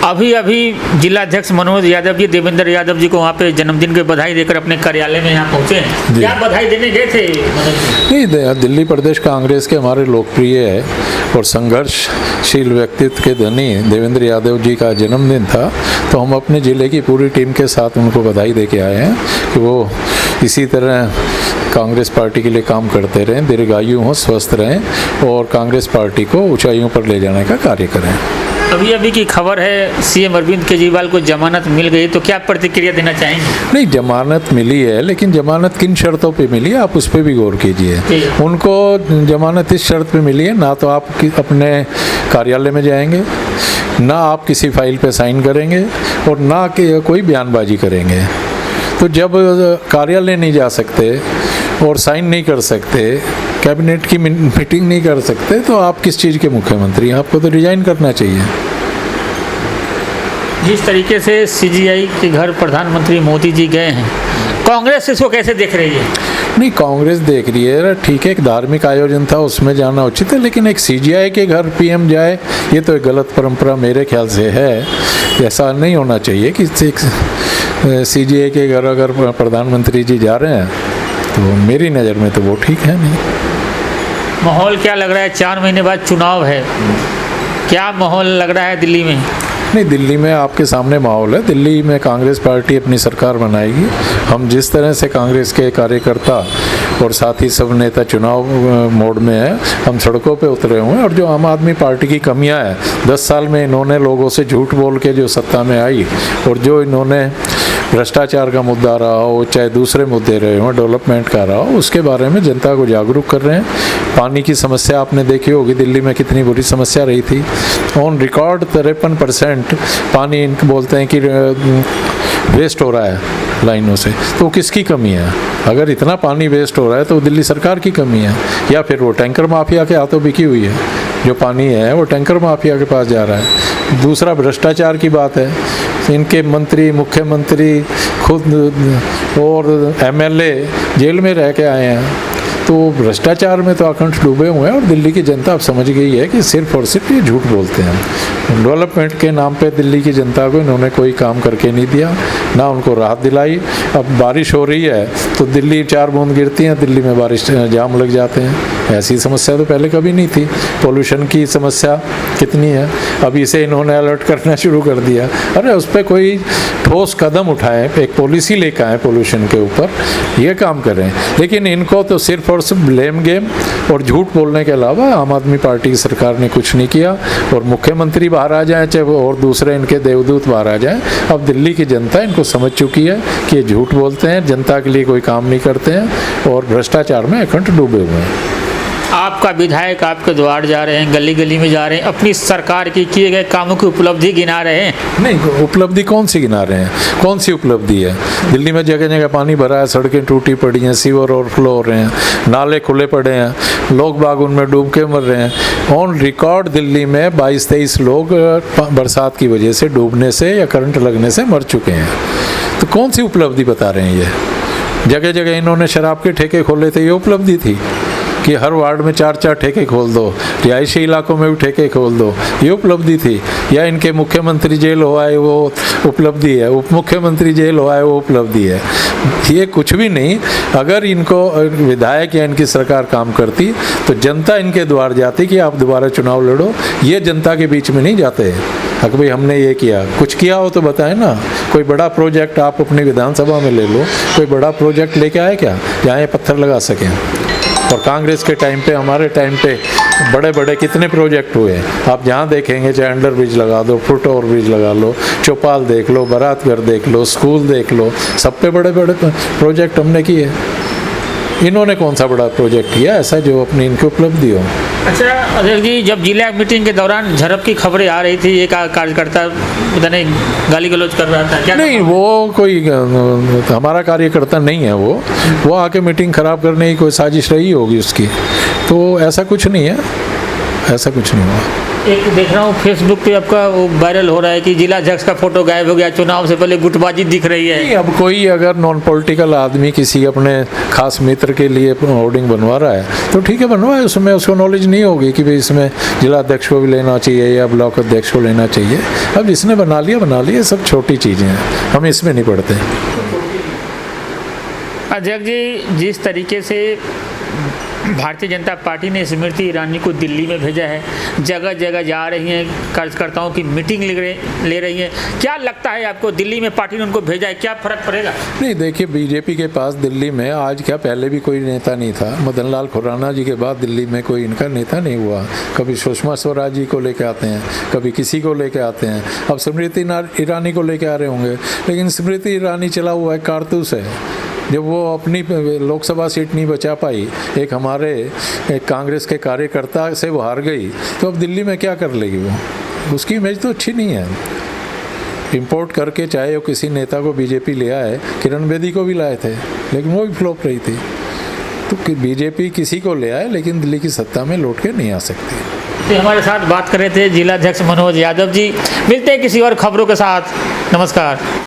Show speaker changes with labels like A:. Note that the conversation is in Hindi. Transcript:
A: अभी अभी जिलाध्यक्ष मनोज यादव जी देवेंद्र यादव जी को वहाँ पे जन्मदिन की बधाई देकर अपने कार्यालय में यहाँ पहुँचे। क्या बधाई देने गए थे?
B: नहीं, दिल्ली प्रदेश कांग्रेस के हमारे लोकप्रिय है और संघर्षशील व्यक्तित्व के धनी देवेंद्र यादव जी का जन्मदिन था, तो हम अपने ज़िले की पूरी टीम के साथ उनको बधाई दे के आए हैं कि वो इसी तरह कांग्रेस पार्टी के लिए काम करते रहें, दीर्घायु हों, स्वस्थ रहें और कांग्रेस पार्टी को ऊंचाइयों पर ले जाने का कार्य करें।
A: अभी अभी की खबर है सीएम अरविंद केजरीवाल को जमानत मिल गई, तो क्या प्रतिक्रिया देना चाहेंगे?
B: नहीं, जमानत मिली है, लेकिन जमानत किन शर्तों पे मिली है आप उस पर भी गौर कीजिए। उनको जमानत इस शर्त पे मिली है, ना तो आप अपने कार्यालय में जाएंगे, ना आप किसी फाइल पे साइन करेंगे और ना कि कोई बयानबाजी करेंगे। तो जब कार्यालय नहीं जा सकते और साइन नहीं कर सकते, कैबिनेट की मीटिंग नहीं कर सकते, तो आप किस चीज़ के मुख्यमंत्री हैं? आपको तो रिजाइन करना चाहिए।
A: जिस तरीके से सीजीआई के घर प्रधानमंत्री मोदी जी गए हैं, कांग्रेस इसको कैसे देख रही है?
B: नहीं, कांग्रेस देख रही है, ठीक है, एक धार्मिक आयोजन था उसमें जाना उचित है, लेकिन एक सीजीआई के घर पीएम जाए ये तो एक गलत परंपरा मेरे ख्याल से है। ऐसा नहीं होना चाहिए कि सीजीआई के घर अगर प्रधानमंत्री जी जा रहे हैं, तो मेरी नज़र में तो वो ठीक है नहीं।
A: माहौल क्या लग रहा है? 4 महीने बाद चुनाव है, क्या माहौल लग रहा है दिल्ली में?
B: नहीं, दिल्ली में आपके सामने माहौल है। दिल्ली में कांग्रेस पार्टी अपनी सरकार बनाएगी। हम जिस तरह से कांग्रेस के कार्यकर्ता और साथ ही सब नेता चुनाव मोड में है, हम सड़कों पे उतरे हुए हैं। और जो आम आदमी पार्टी की कमियां हैं, 10 साल में इन्होंने लोगों से झूठ बोल के जो सत्ता में आई, और जो इन्होंने भ्रष्टाचार का मुद्दा रहा हो, चाहे दूसरे मुद्दे रहे हों, डेवलपमेंट का रहा हो, उसके बारे में जनता को जागरूक कर रहे हैं। पानी की समस्या आपने देखी होगी, दिल्ली में कितनी बुरी समस्या रही थी। ऑन रिकॉर्ड 53% पानी इनको बोलते हैं कि वेस्ट हो रहा है लाइनों से। तो किसकी कमी है? अगर इतना पानी वेस्ट हो रहा है तो दिल्ली सरकार की कमी है, या फिर वो टैंकर माफिया के हाथों बिकी हुई है। जो पानी है वो टैंकर माफिया के पास जा रहा है। दूसरा, भ्रष्टाचार की बात है। इनके मंत्री, मुख्यमंत्री खुद और एमएलए जेल में रह के आए हैं। तो भ्रष्टाचार में तो अखंड डूबे हुए हैं और दिल्ली की जनता अब समझ गई है कि सिर्फ और सिर्फ ये झूठ बोलते हैं। डेवलपमेंट के नाम पे दिल्ली की जनता को इन्होंने कोई काम करके नहीं दिया, ना उनको राहत दिलाई। अब बारिश हो रही है तो दिल्ली 4 बूंद गिरती हैं, दिल्ली में बारिश जाम लग जाते हैं। ऐसी समस्या तो पहले कभी नहीं थी। पोल्यूशन की समस्या कितनी है, अभी इसे इन्होंने अलर्ट करना शुरू कर दिया। अरे उस पर कोई ठोस कदम उठाएं, एक पॉलिसी लेकर आए पोल्यूशन के ऊपर, ये काम करें। लेकिन इनको तो सिर्फ और सिर्फ ब्लेम गेम और झूठ बोलने के अलावा आम आदमी पार्टी की सरकार ने कुछ नहीं किया। और मुख्यमंत्री बाहर आ जाए, चाहे वो और दूसरे इनके देवदूत बाहर आ जाएं, अब दिल्ली की जनता इनको समझ चुकी है कि ये झूठ बोलते हैं, जनता के लिए कोई काम नहीं करते हैं और भ्रष्टाचार में अखंड डूबे हुए हैं।
A: आपका विधायक आपके द्वार जा रहे हैं, गली गली में जा रहे हैं, अपनी सरकार की किए गए कामों की उपलब्धि गिना रहे हैं।
B: नहीं, उपलब्धि कौन सी गिना रहे हैं? कौन सी उपलब्धि है? दिल्ली में जगह जगह पानी भरा है, सड़कें टूटी पड़ी हैं, सीवर ओवरफ्लो हो रहे हैं, नाले खुले पड़े हैं, लोग बाग उनमें डूब के मर रहे हैं। ऑन रिकॉर्ड दिल्ली में 22-23 लोग बरसात की वजह से डूबने से या करंट लगने से मर चुके हैं। तो कौन सी उपलब्धि बता रहे हैं ये? जगह जगह इन्होंने शराब के ठेके खोले थे, ये उपलब्धि थी कि हर वार्ड में 4-4 ठेके खोल दो, रिहायशी इलाकों में भी ठेके खोल दो, ये उपलब्धि थी। या इनके मुख्यमंत्री जेल हो आए वो उपलब्धि है, उप मुख्यमंत्री जेल हो आए वो उपलब्धि है। ये कुछ भी नहीं। अगर इनको विधायक या इनकी सरकार काम करती तो जनता इनके द्वार जाती कि आप दोबारा चुनाव लड़ो। ये जनता के बीच में नहीं जाते कि भाई हमने ये किया। कुछ किया हो तो बताएं ना। कोई बड़ा प्रोजेक्ट आप अपनी विधानसभा में ले लो, कोई बड़ा प्रोजेक्ट लेके आए क्या जहाँ ये पत्थर लगा सकें? और कांग्रेस के टाइम पे, हमारे टाइम पे बड़े बड़े कितने प्रोजेक्ट हुए। आप जहाँ देखेंगे, चाहे अंडर ब्रिज लगा दो, फुट ओवर ब्रिज लगा लो, चौपाल देख लो, बारातघर देख लो, स्कूल देख लो, सब पे बड़े बड़े प्रोजेक्ट हमने किए। इन्होंने कौन सा बड़ा प्रोजेक्ट किया ऐसा जो अपनी इनकी उपलब्धि हो?
A: अच्छा अजय जी, जब जिला मीटिंग के दौरान झड़प की खबरें आ रही थी, एक कार्यकर्ता पता नहीं गाली गलौज कर रहा था, क्या?
B: नहीं, वो कोई हमारा कार्यकर्ता नहीं है। वो आके मीटिंग खराब करने की कोई साजिश रही होगी उसकी। तो ऐसा कुछ नहीं है, ऐसा कुछ नहीं हुआ।
A: एक देख रहा हूँ फेसबुक पे आपका वो वायरल हो रहा है कि जिला अध्यक्ष का फोटो गायब हो गया, चुनाव से पहले गुटबाजी दिख रही है।
B: नहीं, अब कोई अगर नॉन पॉलिटिकल आदमी किसी अपने खास मित्र के लिए होर्डिंग बनवा रहा है तो ठीक है बनवाए, उसमें उसको नॉलेज नहीं होगी कि भाई इसमें जिला अध्यक्ष को भी लेना चाहिए या ब्लॉक अध्यक्ष को लेना चाहिए। अब जिसने बना लिया, सब छोटी चीज़ें हैं, हम इसमें नहीं पढ़ते।
A: अध्यक्ष जी, जिस तरीके से भारतीय जनता पार्टी ने स्मृति ईरानी को दिल्ली में भेजा है, जगह जगह जा रही हैं, कार्यकर्ताओं की मीटिंग ले रही हैं, क्या लगता है आपको दिल्ली में पार्टी ने उनको भेजा है, क्या फर्क पड़ेगा?
B: नहीं, देखिए बीजेपी के पास दिल्ली में आज क्या पहले भी कोई नेता नहीं था। मदन लाल खुराना जी के बाद दिल्ली में कोई इनका नेता नहीं हुआ। कभी सुषमा स्वराज जी को लेके आते हैं, कभी किसी को लेके आते हैं, अब स्मृति ईरानी को लेके आ रहे होंगे। लेकिन स्मृति ईरानी चला हुआ है कारतूस है। जब वो अपनी लोकसभा सीट नहीं बचा पाई, एक हमारे कांग्रेस के कार्यकर्ता से वो हार गई, तो अब दिल्ली में क्या कर लेगी वो? उसकी इमेज तो अच्छी नहीं है। इंपोर्ट करके चाहे वो किसी नेता को बीजेपी ले आए, किरण बेदी को भी लाए थे लेकिन वो भी फ्लॉप रही थी। तो बीजेपी किसी को ले आए लेकिन दिल्ली की सत्ता में लौट के नहीं आ सकती।
A: तो हमारे साथ बात कर रहे थे जिला अध्यक्ष मनोज यादव जी। मिलते हैं किसी और खबरों के साथ। नमस्कार।